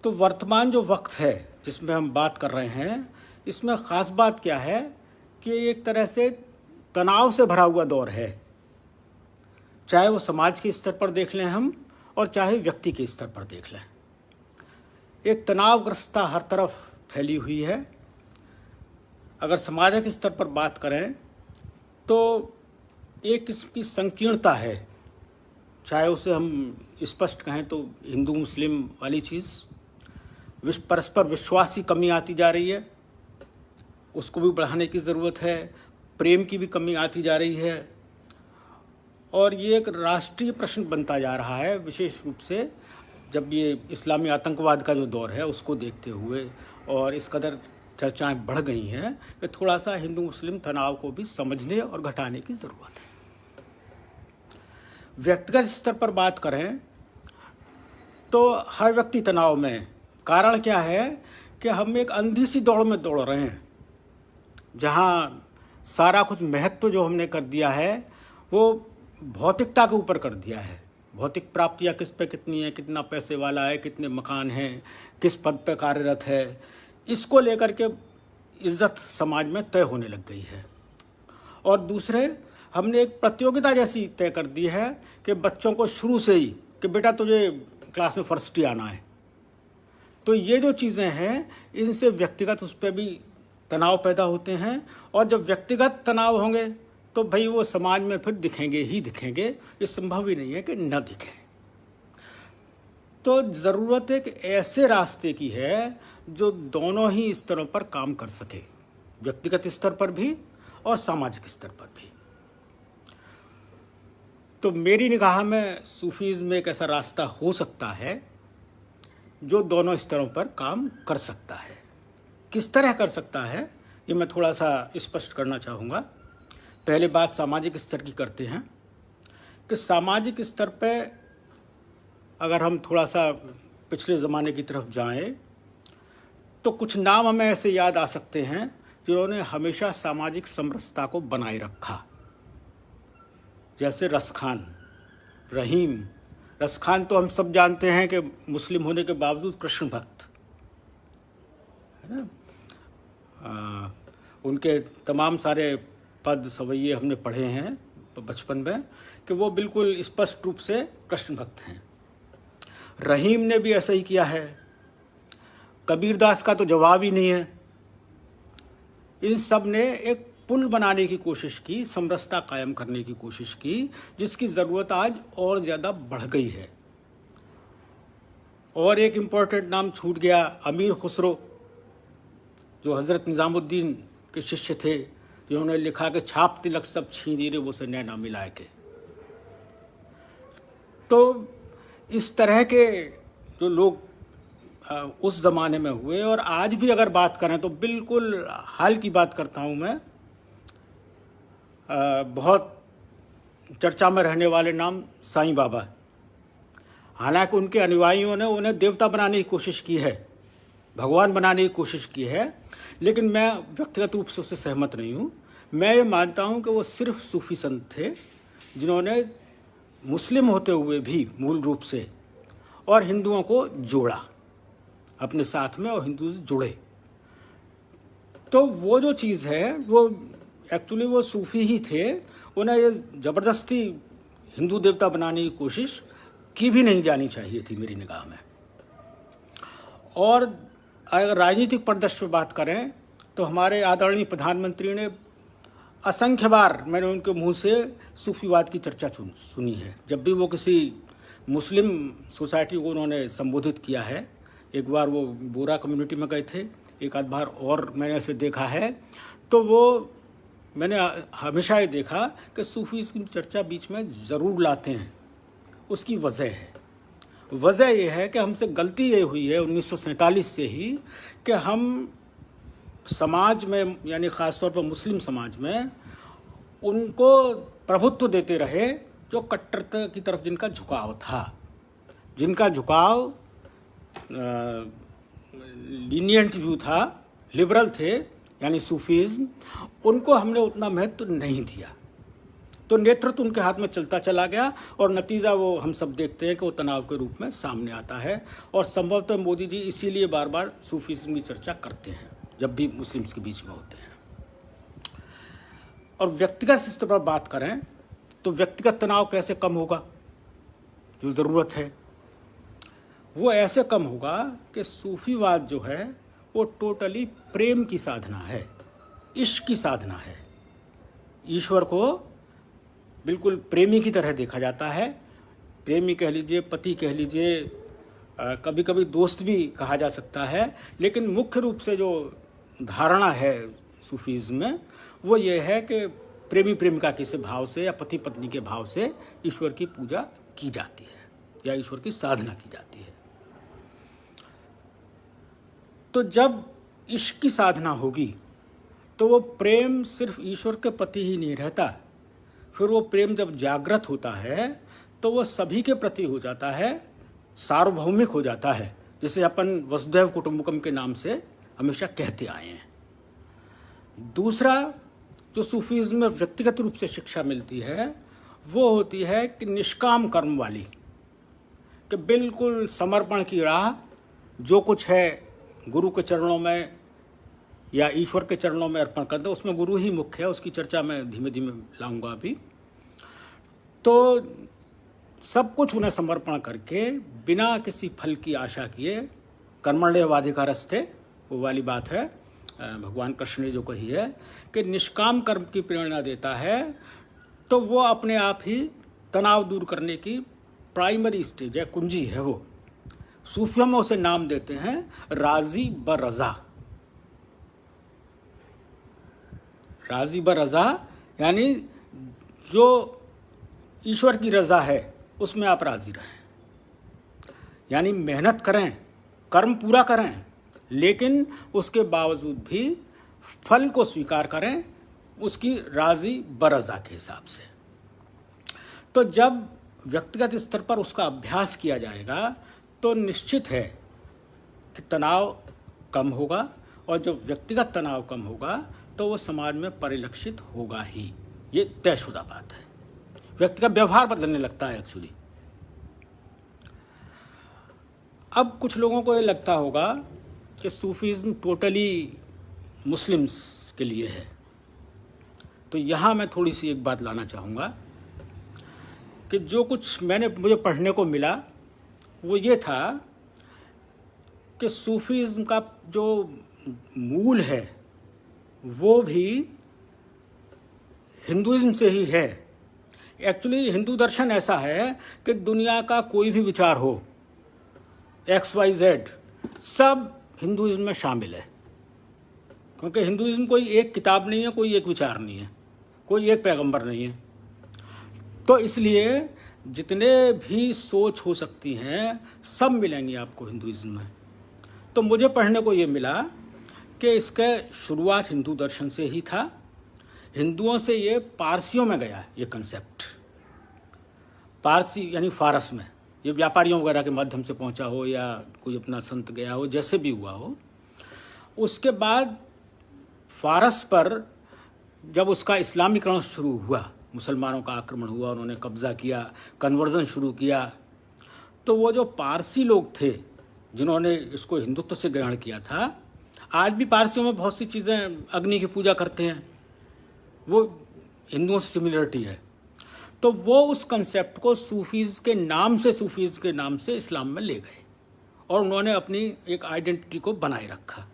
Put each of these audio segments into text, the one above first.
तो वर्तमान जो वक्त है जिसमें हम बात कर रहे हैं, इसमें ख़ास बात क्या है कि एक तरह से तनाव से भरा हुआ दौर है, चाहे वो समाज के स्तर पर देख लें हम और चाहे व्यक्ति के स्तर पर देख लें। एक तनावग्रस्तता हर तरफ फैली हुई है। अगर सामाजिक स्तर पर बात करें तो एक इसकी संकीर्णता है, चाहे उसे हम स्पष्ट कहें तो हिंदू मुस्लिम वाली चीज़, परस्पर विश्वास की कमी आती जा रही है, उसको भी बढ़ाने की ज़रूरत है। प्रेम की भी कमी आती जा रही है और ये एक राष्ट्रीय प्रश्न बनता जा रहा है, विशेष रूप से जब ये इस्लामी आतंकवाद का जो दौर है उसको देखते हुए। और इस कदर चर्चाएं बढ़ गई हैं कि थोड़ा सा हिंदू मुस्लिम तनाव को भी समझने और घटाने की ज़रूरत है। व्यक्तिगत स्तर पर बात करें तो हर व्यक्ति तनाव में है। कारण क्या है कि हम एक अंधी सी दौड़ में दौड़ रहे हैं, जहाँ सारा कुछ महत्व जो हमने कर दिया है वो भौतिकता के ऊपर कर दिया है। भौतिक प्राप्तियाँ किस पे कितनी है, कितना पैसे वाला है, कितने मकान हैं, किस पद पे कार्यरत है, इसको लेकर के इज्जत समाज में तय होने लग गई है। और दूसरे, हमने एक प्रतियोगिता जैसी तय कर दी है कि बच्चों को शुरू से ही कि बेटा तुझे क्लास में फर्स्ट ही आना है। तो ये जो चीज़ें हैं, इनसे व्यक्तिगत उस पर भी तनाव पैदा होते हैं, और जब व्यक्तिगत तनाव होंगे तो भाई वो समाज में फिर दिखेंगे ही दिखेंगे, ये संभव ही नहीं है कि न दिखें। तो ज़रूरत एक ऐसे रास्ते की है जो दोनों ही स्तरों पर काम कर सके, व्यक्तिगत स्तर पर भी और सामाजिक स्तर पर भी। तो मेरी निगाह में सूफीज़्म एक ऐसा रास्ता हो सकता है जो दोनों स्तरों पर काम कर सकता है। किस तरह कर सकता है ये मैं थोड़ा सा स्पष्ट करना चाहूँगा। पहले बात सामाजिक स्तर की करते हैं कि सामाजिक स्तर पे अगर हम थोड़ा सा पिछले ज़माने की तरफ जाएं तो कुछ नाम हमें ऐसे याद आ सकते हैं जिन्होंने हमेशा सामाजिक समरसता को बनाए रखा, जैसे रसखान, रहीम। रसखान तो हम सब जानते हैं कि मुस्लिम होने के बावजूद कृष्ण भक्त है ना। उनके तमाम सारे पद सवैये हमने पढ़े हैं बचपन में कि वो बिल्कुल स्पष्ट रूप से कृष्ण भक्त हैं। रहीम ने भी ऐसा ही किया है। कबीरदास का तो जवाब ही नहीं है। इन सब ने एक पुल बनाने की कोशिश की, समरसता कायम करने की कोशिश की, जिसकी ज़रूरत आज और ज़्यादा बढ़ गई है। और एक इम्पोर्टेंट नाम छूट गया, अमीर खुसरो, जो हज़रत निज़ामुद्दीन के शिष्य थे, जिन्होंने लिखा कि छाप तिलक सब छीनी रे वो से नैना मिलाए के। तो इस तरह के जो लोग उस ज़माने में हुए, और आज भी अगर बात करें तो बिल्कुल हाल की बात करता हूँ मैं, बहुत चर्चा में रहने वाले नाम साईं बाबा। हालांकि उनके अनुयायियों ने उन्हें देवता बनाने की कोशिश की है, भगवान बनाने की कोशिश की है, लेकिन मैं व्यक्तिगत रूप से उससे सहमत नहीं हूँ। मैं ये मानता हूँ कि वो सिर्फ सूफी संत थे जिन्होंने मुस्लिम होते हुए भी मूल रूप से और हिंदुओं को जोड़ा अपने साथ में, और हिंदू जुड़े। तो वो जो चीज़ है वो एक्चुअली वो सूफी ही थे। उन्हें ये ज़बरदस्ती हिंदू देवता बनाने की कोशिश की भी नहीं जानी चाहिए थी मेरी निगाह में। और अगर राजनीतिक परिदृश्य पर बात करें तो हमारे आदरणीय प्रधानमंत्री ने असंख्य बार, मैंने उनके मुंह से सूफीवाद की चर्चा सुनी है। जब भी वो किसी मुस्लिम सोसाइटी को उन्होंने संबोधित किया है, एक बार वो बोरा कम्युनिटी में गए थे, एक आध बार और मैंने ऐसे देखा है, तो वो मैंने हमेशा ये देखा कि सूफी की चर्चा बीच में ज़रूर लाते हैं। उसकी वजह यह है कि हमसे गलती ये हुई है 1947 से ही कि हम समाज में, यानी ख़ास तौर पर मुस्लिम समाज में, उनको प्रभुत्व देते रहे जो कट्टरता की तरफ जिनका झुकाव था, जिनका झुकाव लीनियंट व्यू था, लिबरल थे, यानी सूफीज़्म, उनको हमने उतना महत्व नहीं दिया। तो नेतृत्व उनके हाथ में चलता चला गया और नतीजा वो हम सब देखते हैं कि वो तनाव के रूप में सामने आता है। और संभवतः मोदी जी इसीलिए बार बार सूफीज़्म की चर्चा करते हैं जब भी मुस्लिम्स के बीच में होते हैं। और व्यक्तिगत स्तर पर बात करें तो व्यक्तिगत तनाव कैसे कम होगा, जो ज़रूरत है वो ऐसे कम होगा कि सूफीवाद जो है वो टोटली प्रेम की साधना है, इश्क की साधना है। ईश्वर को बिल्कुल प्रेमी की तरह देखा जाता है। प्रेमी कह लीजिए, पति कह लीजिए, कभी कभी दोस्त भी कहा जा सकता है, लेकिन मुख्य रूप से जो धारणा है सूफीज़्म में वो ये है कि प्रेमी प्रेमिका के से भाव से या पति पत्नी के भाव से ईश्वर की पूजा की जाती है या ईश्वर की साधना की जाती है। तो जब इश्क की साधना होगी तो वो प्रेम सिर्फ ईश्वर के प्रति ही नहीं रहता, फिर वो प्रेम जब जागृत होता है तो वो सभी के प्रति हो जाता है, सार्वभौमिक हो जाता है, जिसे अपन वसुधैव कुटुंबकम के नाम से हमेशा कहते आए हैं। दूसरा जो सूफीज़्म में व्यक्तिगत रूप से शिक्षा मिलती है वो होती है कि निष्काम कर्म वाली, कि बिल्कुल समर्पण की राह, जो कुछ है गुरु के चरणों में या ईश्वर के चरणों में अर्पण कर दो। उसमें गुरु ही मुख्य है, उसकी चर्चा मैं धीमे धीमे लाऊंगा अभी। तो सब कुछ उन्हें समर्पण करके बिना किसी फल की आशा किए, कर्मण्येवाधिकारस्ते वो वाली बात है भगवान कृष्ण ने जो कही है कि निष्काम कर्म की प्रेरणा देता है, तो वो अपने आप ही तनाव दूर करने की प्राइमरी स्टेज है, कुंजी है। वो सूफियों में उसे नाम देते हैं राजी ब रजा। राजी ब रजा यानी जो ईश्वर की रजा है उसमें आप राजी रहें, यानी मेहनत करें, कर्म पूरा करें, लेकिन उसके बावजूद भी फल को स्वीकार करें उसकी राजी ब रजा के हिसाब से। तो जब व्यक्तिगत स्तर पर उसका अभ्यास किया जाएगा तो निश्चित है कि तनाव कम होगा, और जब व्यक्तिगत तनाव कम होगा तो वो समाज में परिलक्षित होगा ही, ये तयशुदा बात है। व्यक्ति का व्यवहार बदलने लगता है एक्चुअली। अब कुछ लोगों को ये लगता होगा कि सूफीज़्म टोटली मुस्लिम्स के लिए है, तो यहाँ मैं थोड़ी सी एक बात लाना चाहूँगा कि जो कुछ मुझे पढ़ने को मिला वो ये था कि सूफीज़्म का जो मूल है वो भी हिंदुइज्म से ही है। एक्चुअली हिंदू दर्शन ऐसा है कि दुनिया का कोई भी विचार हो, XYZ, सब हिंदुइज्म में शामिल है, क्योंकि हिंदुइज्म कोई एक किताब नहीं है, कोई एक विचार नहीं है, कोई एक पैगंबर नहीं है। तो इसलिए जितने भी सोच हो सकती हैं सब मिलेंगी आपको हिंदुइज्म में। तो मुझे पढ़ने को ये मिला कि इसके शुरुआत हिंदू दर्शन से ही था। हिंदुओं से ये पारसियों में गया, ये कंसेप्ट पारसी यानी फारस में, ये व्यापारियों वगैरह के माध्यम से पहुंचा हो या कोई अपना संत गया हो, जैसे भी हुआ हो। उसके बाद फारस पर जब उसका इस्लामीकरण शुरू हुआ, मुसलमानों का आक्रमण हुआ, उन्होंने कब्ज़ा किया, कन्वर्जन शुरू किया, तो वो जो पारसी लोग थे जिन्होंने इसको हिंदुत्व से ग्रहण किया था, आज भी पारसियों में बहुत सी चीज़ें, अग्नि की पूजा करते हैं, वो हिंदुओं से सिमिलरिटी है। तो वो उस कंसेप्ट को सूफीज़ के नाम से इस्लाम में ले गए और उन्होंने अपनी एक आइडेंटिटी को बनाए रखा।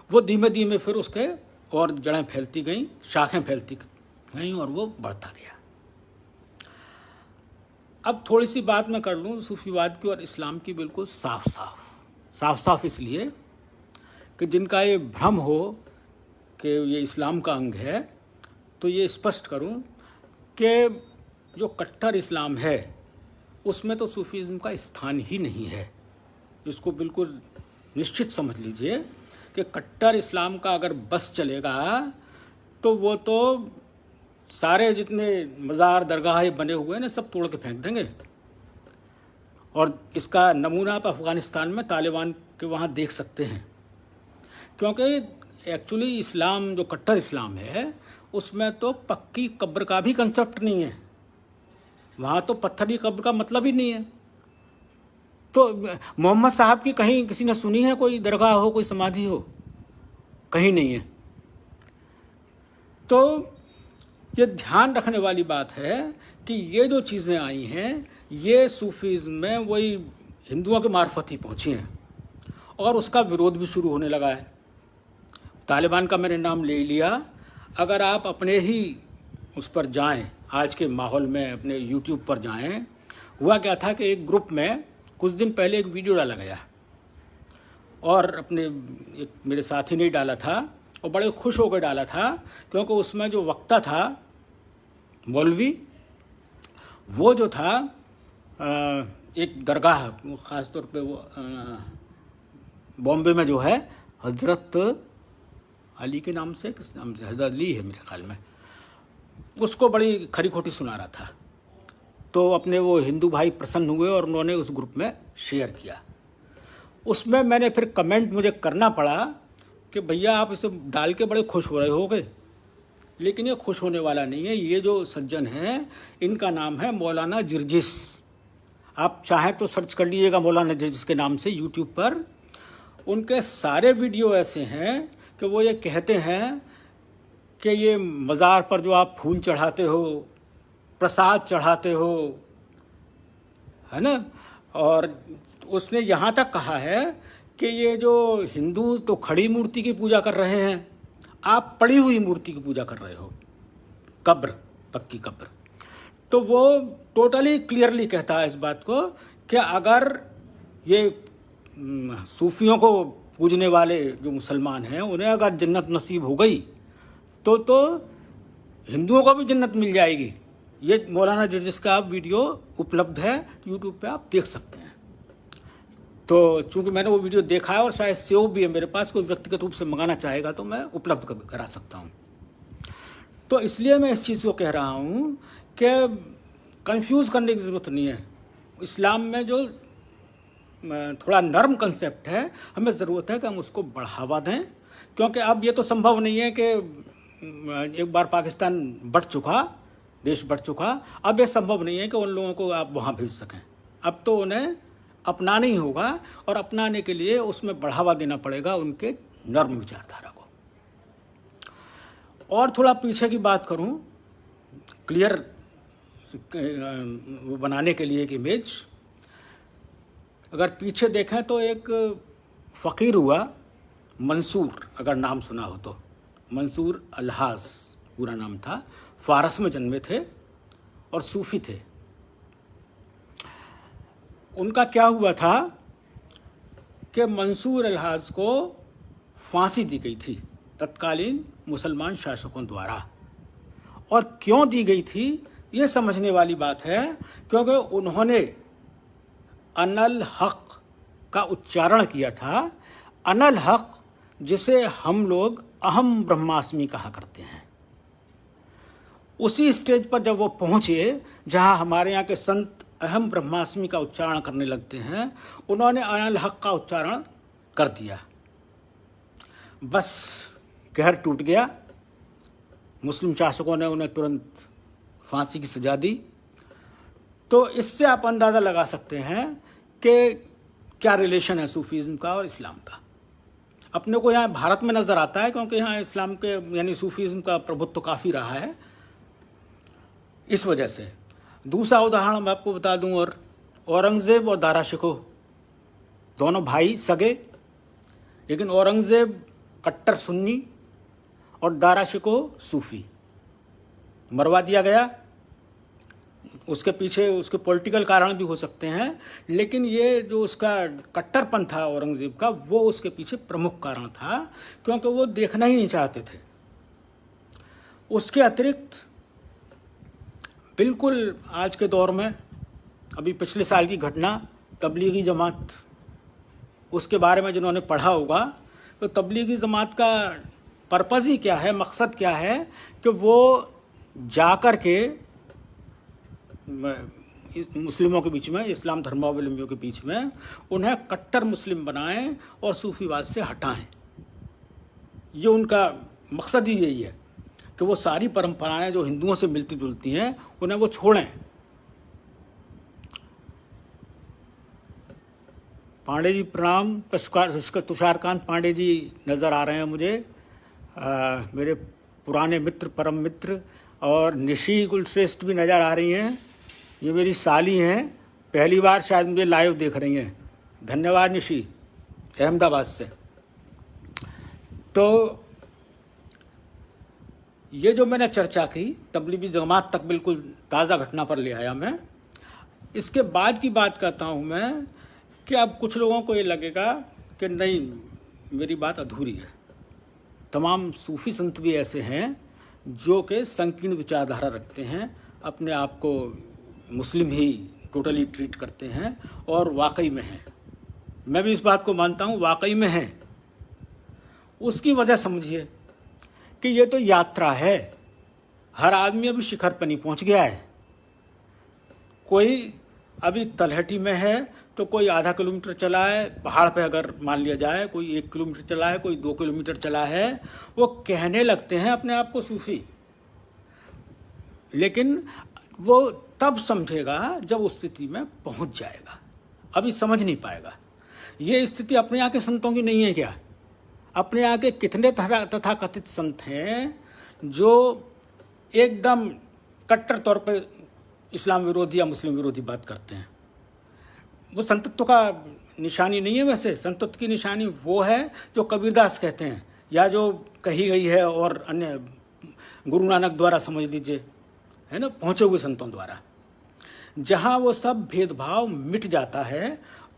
वो धीमे धीमे फिर उसके और जड़ें फैलती गईं, शाखें फैलती गईं और वो बढ़ता गया। अब थोड़ी सी बात मैं कर लूँ सूफीवाद की और इस्लाम की, बिल्कुल साफ साफ इसलिए कि जिनका ये भ्रम हो कि ये इस्लाम का अंग है, तो ये स्पष्ट करूं कि जो कट्टर इस्लाम है उसमें तो सूफीज़्म का स्थान ही नहीं है। इसको बिल्कुल निश्चित समझ लीजिए कि कट्टर इस्लाम का अगर बस चलेगा तो वो तो सारे जितने मज़ार दरगाह बने हुए हैं ना सब तोड़ के फेंक देंगे। और इसका नमूना आप अफ़गानिस्तान में तालिबान के वहाँ देख सकते हैं, क्योंकि एक्चुअली इस्लाम जो कट्टर इस्लाम है उसमें तो पक्की कब्र का भी कंसेप्ट नहीं है, वहाँ तो पत्थर की कब्र का मतलब ही नहीं है। तो मोहम्मद साहब की कहीं किसी ने सुनी है कोई दरगाह हो, कोई समाधि हो? कहीं नहीं है। तो ये ध्यान रखने वाली बात है कि ये जो चीज़ें आई हैं ये सूफीज़्म में वही हिंदुओं के मार्फत ही पहुँची हैं और उसका विरोध भी शुरू होने लगा है। तालिबान का मैंने नाम ले लिया, अगर आप अपने ही उस पर जाएं, आज के माहौल में अपने यूट्यूब पर जाएं, हुआ क्या था कि एक ग्रुप में कुछ दिन पहले एक वीडियो डाला गया और अपने एक मेरे साथी ने डाला था और बड़े खुश होकर डाला था, क्योंकि उसमें जो वक्ता था मौलवी, वो जो था एक दरगाह, ख़ास तौर पे वो बॉम्बे में जो है हज़रत अली के नाम से, किस नाम से, हज़रत अली है मेरे ख्याल में, उसको बड़ी खरी खोटी सुना रहा था। तो अपने वो हिंदू भाई प्रसन्न हुए और उन्होंने उस ग्रुप में शेयर किया। उसमें मैंने फिर कमेंट मुझे करना पड़ा कि भैया आप इसे डाल के बड़े खुश हो रहे होगे, लेकिन ये खुश होने वाला नहीं है। ये जो सज्जन हैं इनका नाम है मौलाना जिर्जिस। आप चाहें तो सर्च कर लीजिएगा मौलाना जिर्जिस के नाम से यूट्यूब पर। उनके सारे वीडियो ऐसे हैं कि वो ये कहते हैं कि ये मज़ार पर जो आप फूल चढ़ाते हो, प्रसाद चढ़ाते हो, है ना, और उसने यहाँ तक कहा है कि ये जो हिंदू तो खड़ी मूर्ति की पूजा कर रहे हैं, आप पड़ी हुई मूर्ति की पूजा कर रहे हो, कब्र, पक्की कब्र। तो वो टोटली क्लियरली कहता है इस बात को कि अगर ये सूफियों को पूजने वाले जो मुसलमान हैं उन्हें अगर जन्नत नसीब हो गई तो हिंदुओं को भी जन्नत मिल जाएगी। ये मौलाना जिर्जिस का वीडियो उपलब्ध है यूट्यूब पे, आप देख सकते हैं। तो चूंकि मैंने वो वीडियो देखा है और शायद सेव भी है मेरे पास, कोई व्यक्तिगत रूप से मंगाना चाहेगा तो मैं उपलब्ध करा सकता हूँ। तो इसलिए मैं इस चीज़ को कह रहा हूँ कि कंफ्यूज करने की ज़रूरत नहीं है। इस्लाम में जो थोड़ा नर्म कंसेप्ट है, हमें ज़रूरत है कि हम उसको बढ़ावा दें, क्योंकि अब ये तो संभव नहीं है कि एक बार पाकिस्तान बढ़ चुका, देश बढ़ चुका, अब ये संभव नहीं है कि उन लोगों को आप वहाँ भेज सकें। अब तो उन्हें अपनाना ही होगा और अपनाने के लिए उसमें बढ़ावा देना पड़ेगा उनके नर्म विचारधारा को। और थोड़ा पीछे की बात करूं, क्लियर बनाने के लिए एक इमेज, अगर पीछे देखें तो एक फ़कीर हुआ मंसूर, अगर नाम सुना हो तो, मंसूर अल्हाज पूरा नाम था, फ़ारस में जन्मे थे और सूफ़ी थे। उनका क्या हुआ था कि मंसूर अल्हाज को फांसी दी गई थी तत्कालीन मुसलमान शासकों द्वारा। और क्यों दी गई थी ये समझने वाली बात है, क्योंकि उन्होंने अनल हक का उच्चारण किया था। अनल हक जिसे हम लोग अहम ब्रह्मास्मि कहा करते हैं, उसी स्टेज पर जब वो पहुँचे जहाँ हमारे यहाँ के संत अहम ब्रह्मास्मि का उच्चारण करने लगते हैं, उन्होंने अनल हक का उच्चारण कर दिया। बस कहर टूट गया, मुस्लिम शासकों ने उन्हें तुरंत फांसी की सजा दी। तो इससे आप अंदाज़ा लगा सकते हैं कि क्या रिलेशन है सूफीज़्म का और इस्लाम का। अपने को यहाँ भारत में नज़र आता है, क्योंकि यहाँ इस्लाम के यानी सूफीज़्म का प्रभुत्व काफ़ी रहा है, इस वजह से। दूसरा उदाहरण मैं आपको बता दूं, और औरंगज़ेब और दारा शिकोह दोनों भाई सगे, लेकिन औरंगज़ेब कट्टर सुन्नी और दारा शिकोह सूफ़ी, मरवा दिया गया। उसके पीछे उसके पॉलिटिकल कारण भी हो सकते हैं, लेकिन ये जो उसका कट्टरपन था औरंगज़ेब का, वो उसके पीछे प्रमुख कारण था, क्योंकि वो देखना ही नहीं चाहते थे। उसके अतिरिक्त बिल्कुल आज के दौर में, अभी पिछले साल की घटना तबलीगी जमात, उसके बारे में जिन्होंने पढ़ा होगा, तो तबलीगी जमात का पर्पज़ ही क्या है, मकसद क्या है कि वो जाकर के मुस्लिमों के बीच में, इस्लाम धर्मावलंबियों के बीच में उन्हें कट्टर मुस्लिम बनाएं और सूफीवाद से हटाएं। ये उनका मकसद ही यही है। कि वो सारी परंपराएं जो हिंदुओं से मिलती जुलती हैं उन्हें वो छोड़ें। पांडे जी प्रणाम। तुषारकांत पांडे जी नज़र आ रहे हैं मुझे, मेरे पुराने मित्र, परम मित्र। और निशी कुलश्रेष्ठ भी नज़र आ रही हैं, ये मेरी साली हैं, पहली बार शायद मुझे लाइव देख रही हैं। धन्यवाद निशी, अहमदाबाद से। तो ये जो मैंने चर्चा की तबलीगी जमात तक बिल्कुल ताज़ा घटना पर ले आया मैं। इसके बाद की बात करता हूँ मैं कि अब कुछ लोगों को ये लगेगा कि नहीं, मेरी बात अधूरी है। तमाम सूफ़ी संत भी ऐसे हैं जो कि संकीर्ण विचारधारा रखते हैं, अपने आप को मुस्लिम ही टोटली ट्रीट करते हैं और वाकई में हैं। मैं भी इस बात को मानता हूँ, वाकई में हैं। उसकी वजह समझिए कि ये तो यात्रा है, हर आदमी अभी शिखर पर नहीं पहुँच गया है। कोई अभी तलहटी में है तो कोई आधा किलोमीटर चला है, पहाड़ पे अगर मान लिया जाए कोई 1 किलोमीटर चला है, कोई 2 किलोमीटर चला है, वो कहने लगते हैं अपने आप को सूफी। लेकिन वो तब समझेगा जब उस स्थिति में पहुंच जाएगा, अभी समझ नहीं पाएगा। ये स्थिति अपने यहाँ के संतों की नहीं है क्या? अपने यहाँ के कितने तथाकथित संत हैं जो एकदम कट्टर तौर पे इस्लाम विरोधी या मुस्लिम विरोधी बात करते हैं। वो संतत्व का निशानी नहीं है। वैसे संतत्व की निशानी वो है जो कबीरदास कहते हैं, या जो कही गई है और अन्य गुरु नानक द्वारा समझ लीजिए, है ना, पहुँचे हुए संतों द्वारा। जहाँ वो सब भेदभाव मिट जाता है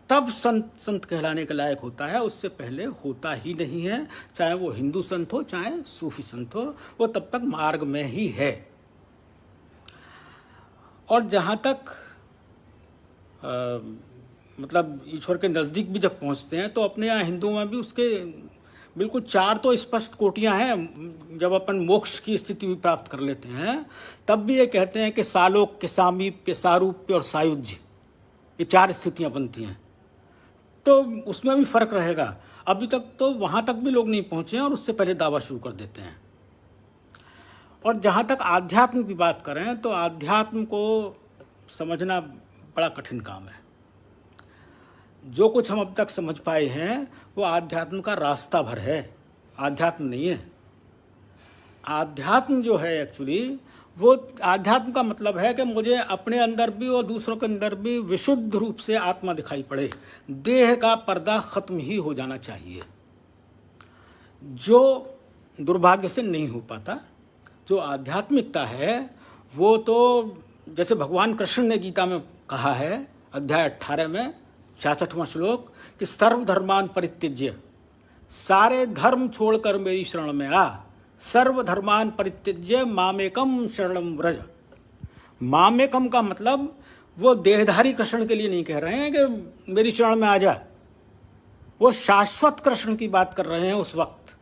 तब संत कहलाने के लायक होता है, उससे पहले होता ही नहीं है। चाहे वो हिंदू संत हो, चाहे सूफी संत हो, वो तब तक मार्ग में ही है। और जहाँ तक मतलब ईश्वर के नज़दीक भी जब पहुँचते हैं तो अपने यहाँ हिंदुओं में भी उसके बिल्कुल 4 तो स्पष्ट कोटियाँ हैं। जब अपन मोक्ष की स्थिति भी प्राप्त कर लेते हैं तब भी ये कहते हैं कि सालोक्य, सामीप्य, सारूप्य और सायुज्य, ये 4 स्थितियाँ बनती हैं। तो उसमें भी फर्क रहेगा। अभी तक तो वहाँ तक भी लोग नहीं पहुँचे हैं और उससे पहले दावा शुरू कर देते हैं। और जहाँ तक आध्यात्म की बात करें तो आध्यात्म को समझना बड़ा कठिन काम है। जो कुछ हम अब तक समझ पाए हैं वो आध्यात्म का रास्ता भर है, आध्यात्म नहीं है। आध्यात्म जो है एक्चुअली, वो आध्यात्म का मतलब है कि मुझे अपने अंदर भी और दूसरों के अंदर भी विशुद्ध रूप से आत्मा दिखाई पड़े। देह का पर्दा खत्म ही हो जाना चाहिए, जो दुर्भाग्य से नहीं हो पाता। जो आध्यात्मिकता है वो तो जैसे भगवान कृष्ण ने गीता में कहा है, अध्याय 18 में 66वां श्लोक, कि सर्वधर्मान परित्यज्य, सारे धर्म छोड़कर मेरी शरण में आ। सर्वधर्मान परित्यज्य मामेकम शरणम व्रज। मामेकम का मतलब वो देहधारी कृष्ण के लिए नहीं कह रहे हैं कि मेरी शरण में आ जा, वो शाश्वत कृष्ण की बात कर रहे हैं। उस वक्त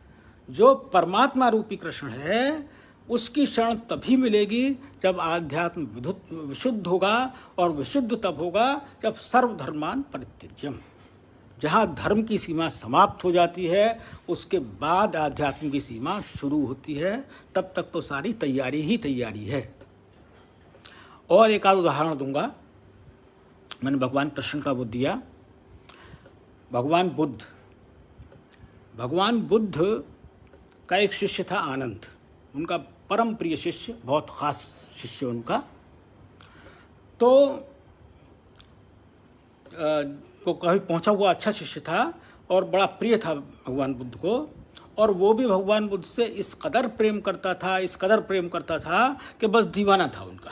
जो परमात्मा रूपी कृष्ण है उसकी शरण तभी मिलेगी जब आध्यात्म विशुद्ध होगा, और विशुद्ध तब होगा जब सर्वधर्मान परित्यज्यम, जहाँ धर्म की सीमा समाप्त हो जाती है उसके बाद आध्यात्म की सीमा शुरू होती है। तब तक तो सारी तैयारी ही तैयारी है। और एक आध उदाहरण दूंगा। मैंने भगवान कृष्ण का वो दिया, भगवान बुद्ध का एक शिष्य था आनंद, उनका परम प्रिय शिष्य, बहुत खास शिष्य उनका। तो वो कभी पहुंचा हुआ अच्छा शिष्य था और बड़ा प्रिय था भगवान बुद्ध को। और वो भी भगवान बुद्ध से इस कदर प्रेम करता था कि बस दीवाना था उनका।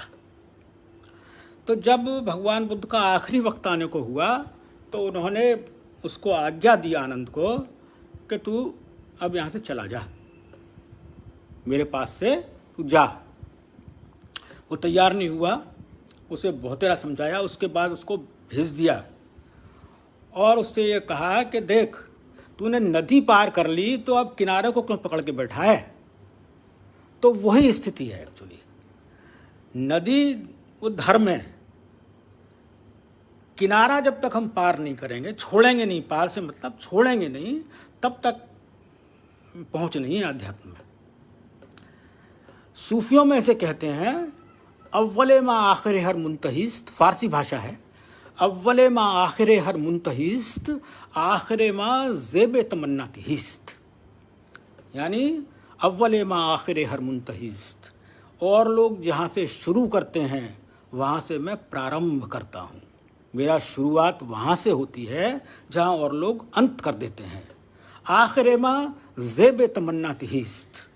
तो जब भगवान बुद्ध का आखिरी वक्त आने को हुआ तो उन्होंने उसको आज्ञा दी आनंद को कि तू अब यहाँ से चला जा, मेरे पास से तू जा। वो तैयार नहीं हुआ, उसे बहुत तेरा समझाया, उसके बाद उसको भेज दिया और उससे ये कहा कि देख, तूने नदी पार कर ली तो अब किनारे को क्यों पकड़ के बैठा है। तो वही स्थिति है एक्चुअली। नदी वो धर्म है, किनारा जब तक हम पार नहीं करेंगे, छोड़ेंगे नहीं, पार से मतलब छोड़ेंगे नहीं, तब तक पहुंच नहीं है आध्यात्म में। सूफियों में इसे कहते हैं अव्वले मा आखिर हर मुंतहिस्त, फारसी भाषा है। अव्वले मा आखिर हर मुंतहिस्त, आखिर मा ज़ेब तमन्ना तिहिस्त, यानी अव्वले मा आखिर हर मुंतहिस्त, और लोग जहाँ से शुरू करते हैं वहाँ से मैं प्रारंभ करता हूँ। मेरा शुरुआत वहाँ से होती है जहाँ और लोग अंत कर देते हैं। आखिर मा ज़ेब तमन्ना तिहिस्त,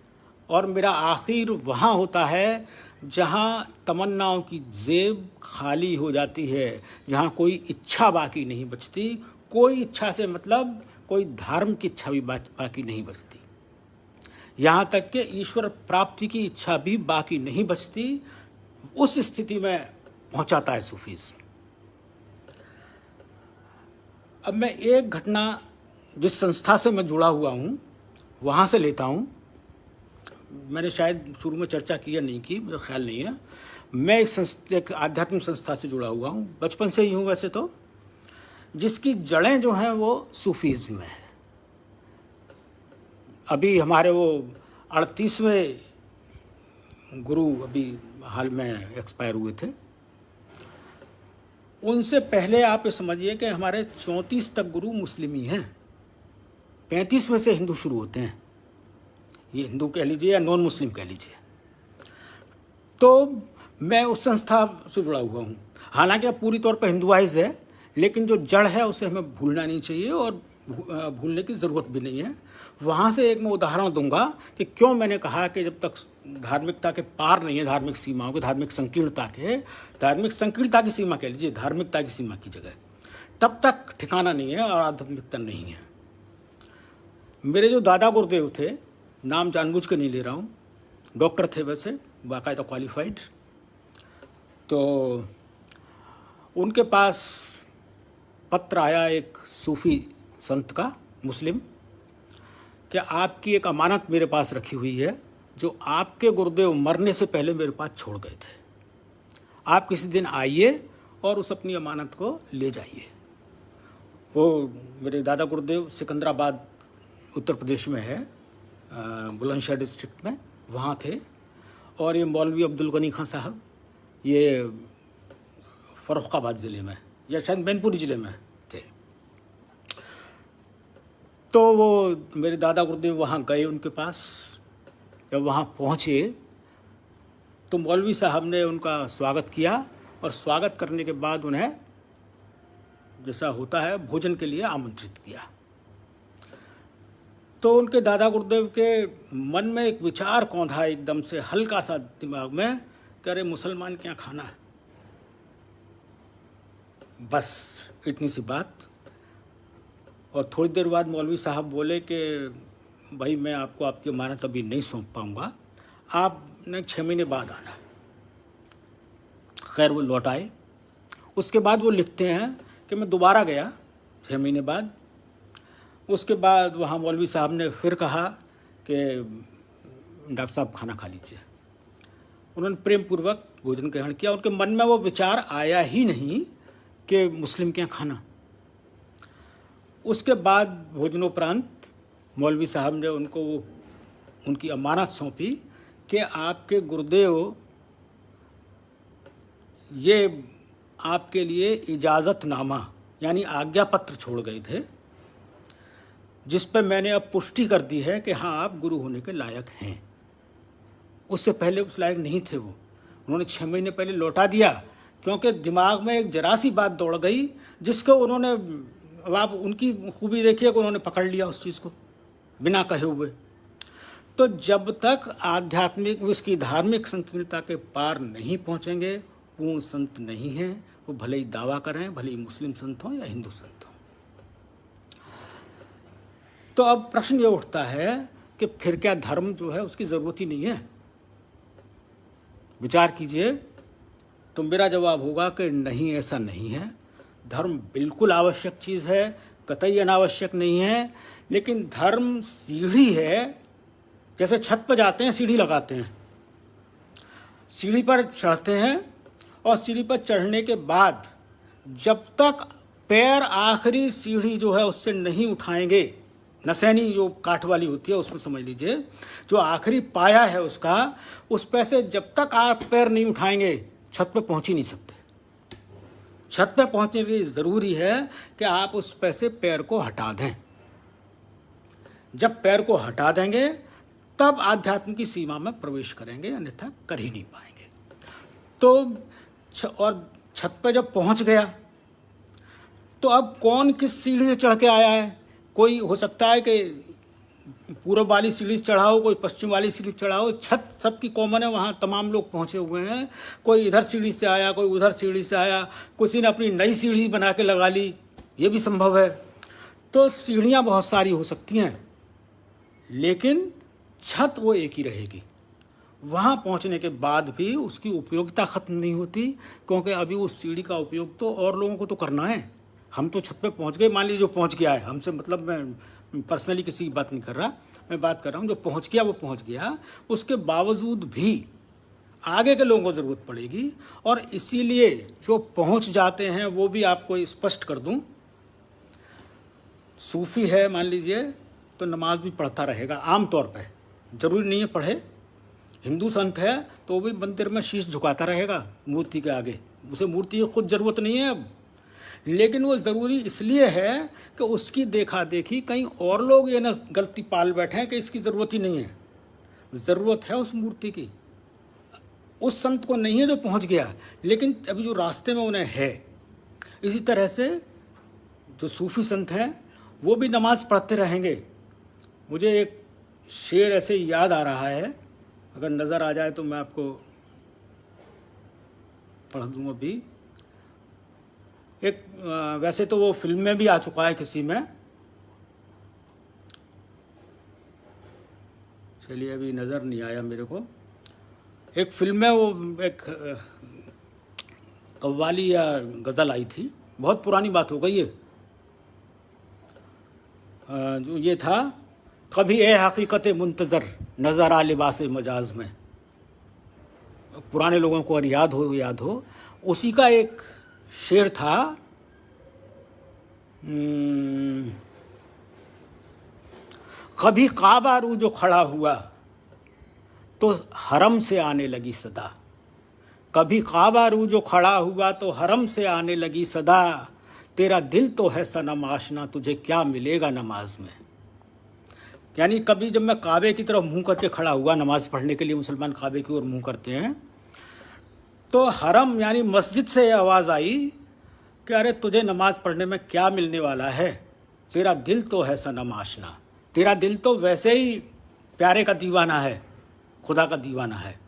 और मेरा आखिर वहाँ होता है जहाँ तमन्नाओं की जेब खाली हो जाती है, जहाँ कोई इच्छा बाकी नहीं बचती। कोई इच्छा से मतलब कोई धार्मिक इच्छा भी बाकी नहीं बचती, यहाँ तक कि ईश्वर प्राप्ति की इच्छा भी बाकी नहीं बचती। उस स्थिति में पहुँचाता है सूफीज़्म। अब मैं एक घटना जिस संस्था से मैं जुड़ा हुआ हूँ वहाँ से लेता हूँ। मैंने शायद शुरू में चर्चा की या नहीं की, मुझे ख्याल नहीं है। मैं एक आध्यात्मिक संस्था से जुड़ा हुआ हूँ, बचपन से ही हूँ वैसे तो, जिसकी जड़ें जो हैं वो सूफीज़्म में है। अभी हमारे वो 38वें गुरु अभी हाल में एक्सपायर हुए थे। उनसे पहले आप ये समझिए कि हमारे 34 तक गुरु मुस्लिम ही हैं, 35 में से हिंदू शुरू होते हैं। ये हिंदू कह लीजिए या नॉन मुस्लिम कह लीजिए। तो मैं उस संस्था से जुड़ा हुआ हूँ। हालांकि अब पूरी तौर पर हिंदुआइज है, लेकिन जो जड़ है उसे हमें भूलना नहीं चाहिए और भूलने की ज़रूरत भी नहीं है। वहाँ से एक मैं उदाहरण दूंगा कि क्यों मैंने कहा कि जब तक धार्मिकता के पार नहीं है, धार्मिक सीमाओं के, धार्मिक संकीर्णता की सीमा कह लीजिए, धार्मिकता की सीमा की जगह, तब तक ठिकाना नहीं है और आध्यात्मिकता नहीं है। मेरे जो दादा गुरुदेव थे, नाम जानबूझ के नहीं ले रहा हूँ, डॉक्टर थे वैसे, बाकायदा क्वालिफाइड। तो उनके पास पत्र आया एक सूफ़ी संत का, मुस्लिम, कि आपकी एक अमानत मेरे पास रखी हुई है जो आपके गुरुदेव मरने से पहले मेरे पास छोड़ गए थे। आप किसी दिन आइए और उस अपनी अमानत को ले जाइए। वो मेरे दादा गुरुदेव सिकंदराबाद उत्तर प्रदेश में है, बुलंदशहर डिस्ट्रिक्ट में, वहाँ थे। और ये मौलवी अब्दुल गनी खां साहब, ये फ़र्रुखाबाद ज़िले में या शायद मैनपुरी ज़िले में थे। तो वो मेरे दादा गुरुदेव वहाँ गए उनके पास। जब वहाँ पहुँचे तो मौलवी साहब ने उनका स्वागत किया और स्वागत करने के बाद उन्हें, जैसा होता है, भोजन के लिए आमंत्रित किया। तो उनके दादा गुरुदेव के मन में एक विचार कौंधा एकदम से, हल्का सा दिमाग में, कि अरे मुसलमान के यहाँ खाना है। बस इतनी सी बात। और थोड़ी देर बाद मौलवी साहब बोले कि भाई मैं आपको आपकी अमानत अभी नहीं सौंप पाऊँगा, आपने 6 महीने बाद आना। खैर वो लौट आए। उसके बाद वो लिखते हैं कि मैं दोबारा गया 6 महीने बाद। उसके बाद वहाँ मौलवी साहब ने फिर कहा कि डॉक्टर साहब खाना खा लीजिए। उन्होंने प्रेम पूर्वक भोजन ग्रहण किया। उनके मन में वो विचार आया ही नहीं कि मुस्लिम के यहाँ खाना। उसके बाद भोजनोपरांत मौलवी साहब ने उनको उनकी अमानत सौंपी कि आपके गुरुदेव ये आपके लिए इजाज़तनामा यानी आज्ञा पत्र छोड़ गए थे, जिस पर मैंने अब पुष्टि कर दी है कि हाँ आप गुरु होने के लायक हैं। उससे पहले उस लायक नहीं थे वो। उन्होंने 6 महीने पहले लौटा दिया, क्योंकि दिमाग में एक जरा सी बात दौड़ गई जिसको उन्होंने, अब आप उनकी खूबी देखिए कि उन्होंने पकड़ लिया उस चीज़ को बिना कहे हुए। तो जब तक आध्यात्मिक, उसकी धार्मिक संकीर्णता के पार नहीं पहुँचेंगे, पूर्ण संत नहीं हैं। वो भले ही दावा करें, भले ही मुस्लिम संत हों या हिंदू संत हों। तो अब प्रश्न ये उठता है कि फिर क्या धर्म जो है उसकी ज़रूरत ही नहीं है? विचार कीजिए। तो मेरा जवाब होगा कि नहीं, ऐसा नहीं है। धर्म बिल्कुल आवश्यक चीज़ है, कतई अनावश्यक नहीं है। लेकिन धर्म सीढ़ी है, जैसे छत पर जाते हैं सीढ़ी लगाते हैं, सीढ़ी पर चढ़ते हैं और सीढ़ी पर चढ़ने के बाद जब तक पैर आखिरी सीढ़ी जो है उससे नहीं उठाएंगे नसैनी जो काठ वाली होती है उसमें समझ लीजिए, जो आखिरी पाया है उसका, उस पे से जब तक आप पैर नहीं उठाएंगे छत पे पहुंच ही नहीं सकते। छत पे पहुंचने के लिए ज़रूरी है कि आप उस पे से पैर को हटा दें। जब पैर को हटा देंगे तब आध्यात्म की सीमा में प्रवेश करेंगे, अन्यथा कर ही नहीं पाएंगे। तो और छत पे जब पहुंच गया तो अब कौन किस सीढ़ी से चढ़ के आया है? कोई हो सकता है कि पूर्व वाली सीढ़ी से चढ़ा हो, कोई पश्चिम वाली सीढ़ी से चढ़ा हो, छत सबकी कॉमन है, वहाँ तमाम लोग पहुँचे हुए हैं। कोई इधर सीढ़ी से आया, कोई उधर सीढ़ी से आया, किसी ने अपनी नई सीढ़ी बना के लगा ली, ये भी संभव है। तो सीढ़ियाँ बहुत सारी हो सकती हैं, लेकिन छत वो एक ही रहेगी। वहाँ पहुँचने के बाद भी उसकी उपयोगिता ख़त्म नहीं होती, क्योंकि अभी उस सीढ़ी का उपयोग तो और लोगों को तो करना है। हम तो छत पे पहुँच गए, मान लीजिए जो पहुँच गया है, हमसे मतलब मैं पर्सनली किसी की बात नहीं कर रहा, मैं बात कर रहा हूँ जो पहुँच गया वो पहुँच गया। उसके बावजूद भी आगे के लोगों को ज़रूरत पड़ेगी, और इसीलिए जो पहुँच जाते हैं वो भी आपको स्पष्ट कर दूँ, सूफ़ी है मान लीजिए तो नमाज भी पढ़ता रहेगा आम तौर पे, ज़रूरी नहीं है पढ़े। हिंदू संत है तो वो भी मंदिर में शीश झुकाता रहेगा मूर्ति के आगे, उसे मूर्ति की खुद ज़रूरत नहीं है अब, लेकिन वो ज़रूरी इसलिए है कि उसकी देखा देखी कहीं और लोग ये ना गलती पाल बैठे हैं कि इसकी ज़रूरत ही नहीं है। ज़रूरत है उस मूर्ति की, उस संत को नहीं है जो पहुंच गया, लेकिन अभी जो रास्ते में उन्हें है। इसी तरह से जो सूफ़ी संत हैं वो भी नमाज़ पढ़ते रहेंगे। मुझे एक शेर ऐसे याद आ रहा है, अगर नज़र आ जाए तो मैं आपको पढ़ दूँ अभी। एक वैसे तो वो फिल्म में भी आ चुका है किसी में, चलिए अभी नज़र नहीं आया मेरे को। एक फिल्म में वो एक कव्वाली या गज़ल आई थी, बहुत पुरानी बात हो गई है। जो ये था, कभी ए हकीकत मुंतज़र नज़र आ लिबास मजाज में। पुराने लोगों को अगर याद हो उसी का एक शेर था, कभी काबा रू जो खड़ा हुआ तो हरम से आने लगी सदा। कभी काबा रू जो खड़ा हुआ तो हरम से आने लगी सदा। तेरा दिल तो है सनम आशना, तुझे क्या मिलेगा नमाज में। यानी कभी जब मैं काबे की तरफ मुंह करके खड़ा हुआ नमाज़ पढ़ने के लिए, मुसलमान काबे की ओर मुंह करते हैं, तो हरम यानी मस्जिद से ये आवाज़ आई कि अरे तुझे नमाज़ पढ़ने में क्या मिलने वाला है, तेरा दिल तो है सनम आशना, तेरा दिल तो वैसे ही प्यारे का दीवाना है, खुदा का दीवाना है।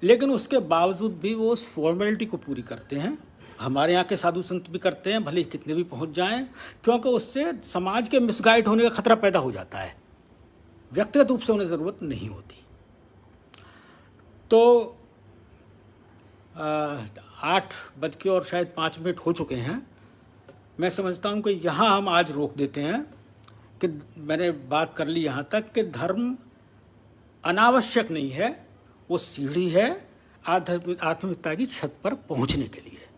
लेकिन उसके बावजूद भी वो उस फॉर्मेलिटी को पूरी करते हैं। हमारे यहाँ के साधु संत भी करते हैं, भले कितने भी पहुँच जाएं, क्योंकि उससे समाज के मिसगाइड होने का खतरा पैदा हो जाता है, व्यक्तिगत रूप से उन्हें ज़रूरत नहीं होती। तो 8 और शायद 5 मिनट हो चुके हैं। मैं समझता हूँ कि यहाँ हम आज रोक देते हैं, कि मैंने बात कर ली यहाँ तक कि धर्म अनावश्यक नहीं है, वो सीढ़ी है आत्मिकता की छत पर पहुँचने के लिए।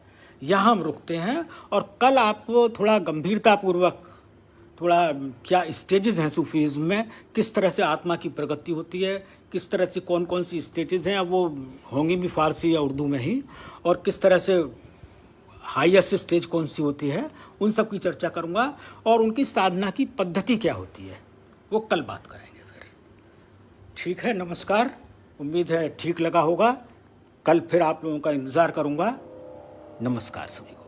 यहाँ हम रुकते हैं, और कल आपको थोड़ा गंभीरतापूर्वक, थोड़ा क्या स्टेजेस हैं सूफीज़्म में, किस तरह से आत्मा की प्रगति होती है, किस तरह से कौन कौन सी स्टेजेस हैं, अब वो होंगी भी फारसी या उर्दू में ही, और किस तरह से हाईएस्ट स्टेज कौन सी होती है, उन सब की चर्चा करूँगा। और उनकी साधना की पद्धति क्या होती है वो कल बात करेंगे फिर। ठीक है, नमस्कार। उम्मीद है ठीक लगा होगा। कल फिर आप लोगों का इंतज़ार करूँगा। नमस्कार सभी को।